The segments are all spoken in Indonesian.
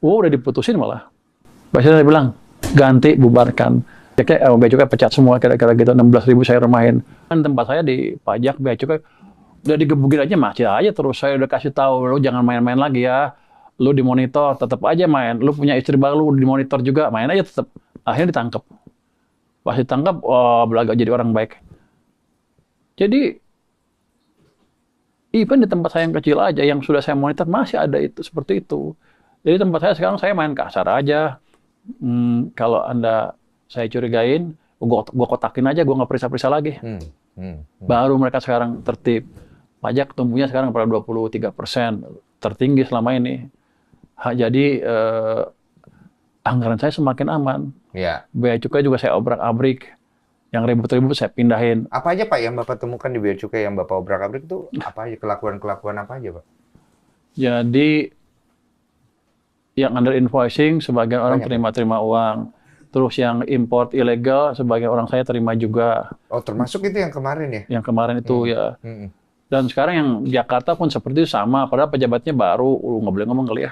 Udah diputusin malah. Presiden bilang, ganti, bubarkan. Bea Cukai pecat semua, kira-kira gitu. 16.000 saya remahin. Kan tempat saya di pajak, Bea Cukai udah digebukin aja, masih aja terus. Saya udah kasih tahu, lu jangan main-main lagi ya. Lu dimonitor, tetap aja main. Lu punya istri baru, lu dimonitor juga, main aja tetap. Akhirnya ditangkap. Pas ditangkap, belaga jadi orang baik. Jadi, even di tempat saya yang kecil aja, yang sudah saya monitor, masih ada itu seperti itu. Jadi tempat saya sekarang, saya main kasar aja. Kalau saya curigain, gua kotakin aja, gua nggak periksa-periksa lagi. Baru mereka sekarang tertib. Pajak tumbuhnya sekarang pada 23%, tertinggi selama ini. Jadi anggaran saya semakin aman. Ya. Bea Cukai juga saya obrak-abrik. Yang ribut-ribut saya pindahin. Apa aja Pak yang Bapak temukan di Bea Cukai yang Bapak obrak-abrik itu apa aja, kelakuan-kelakuan apa aja Pak? Jadi yang under invoicing sebagian orang terima uang. Terus yang import ilegal sebagian orang saya terima juga. Oh, termasuk itu yang kemarin ya? Yang kemarin itu ya. Dan sekarang yang Jakarta pun seperti itu sama, padahal pejabatnya baru, nggak boleh ngomong kali ya.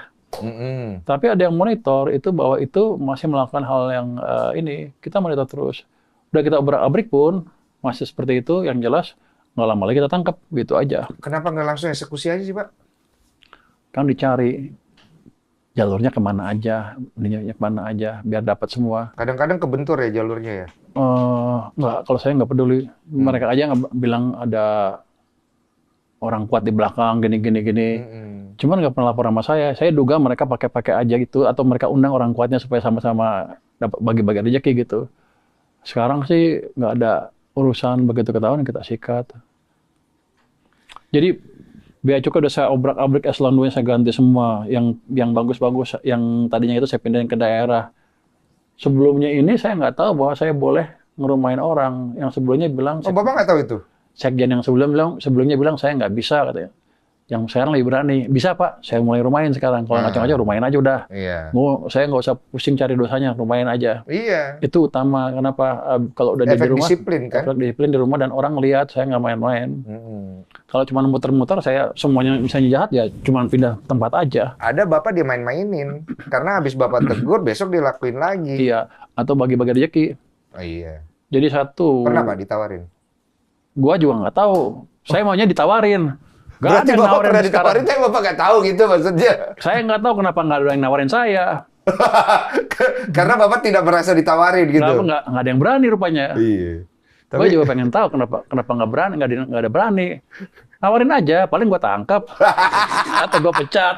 Tapi ada yang monitor itu bahwa itu masih melakukan hal yang ini, kita monitor terus. Udah kita obrak-abrik pun masih seperti itu, yang jelas nggak lama lagi kita tangkap, gitu aja. Kenapa nggak langsung eksekusi aja sih Pak? Kan dicari jalurnya kemana aja, ininya kemana aja, biar dapat semua. Kadang-kadang kebentur ya jalurnya ya? Nggak, kalau saya nggak peduli. Mereka aja nggak bilang ada orang kuat di belakang, gini. Cuman nggak pernah lapor sama saya. Saya duga mereka pakai aja gitu, atau mereka undang orang kuatnya supaya sama-sama dapat bagi-bagi rezeki gitu. Sekarang sih nggak ada urusan, begitu ketahuan kita sikat. Jadi Bea Cukai udah saya obrak-abrik eselon 2 saya ganti semua, yang bagus-bagus, yang tadinya itu saya pindahin ke daerah. Sebelumnya ini saya nggak tahu bahwa saya boleh ngerumahin orang. Yang sebelumnya bilang, Bapak nggak tahu itu? Sekjen yang sebelumnya bilang saya nggak bisa katanya. Yang sekarang lebih berani. Bisa Pak, saya mulai rumahin sekarang. Kalau ngacang-ngacang rumahin aja udah. Iya. Saya nggak usah pusing cari dosanya, rumahin aja. Iya. Itu utama. Kenapa? Kalau udah di rumah, disiplin kan? efek disiplin di rumah dan orang lihat saya nggak main-main. Kalau cuma muter-muter, saya semuanya misalnya jahat ya cuma pindah tempat aja. Ada Bapak dia main-mainin. Karena habis Bapak tegur, besok dilakuin lagi. Iya. Atau bagi-bagi rezeki. Oh iya. Jadi satu. Pernah Pak ditawarin? Gua juga nggak tahu. Saya maunya ditawarin. Berarti Bapak pernah ditawarin, tapi Bapak nggak tahu gitu maksudnya? Saya nggak tahu kenapa nggak ada yang nawarin saya. Karena Bapak tidak merasa ditawarin gitu? Kenapa nggak ada yang berani rupanya. Iya. Gue juga pengen tahu kenapa nggak berani, nggak ada berani. Nawarin aja, paling gue tangkap atau gue pecat.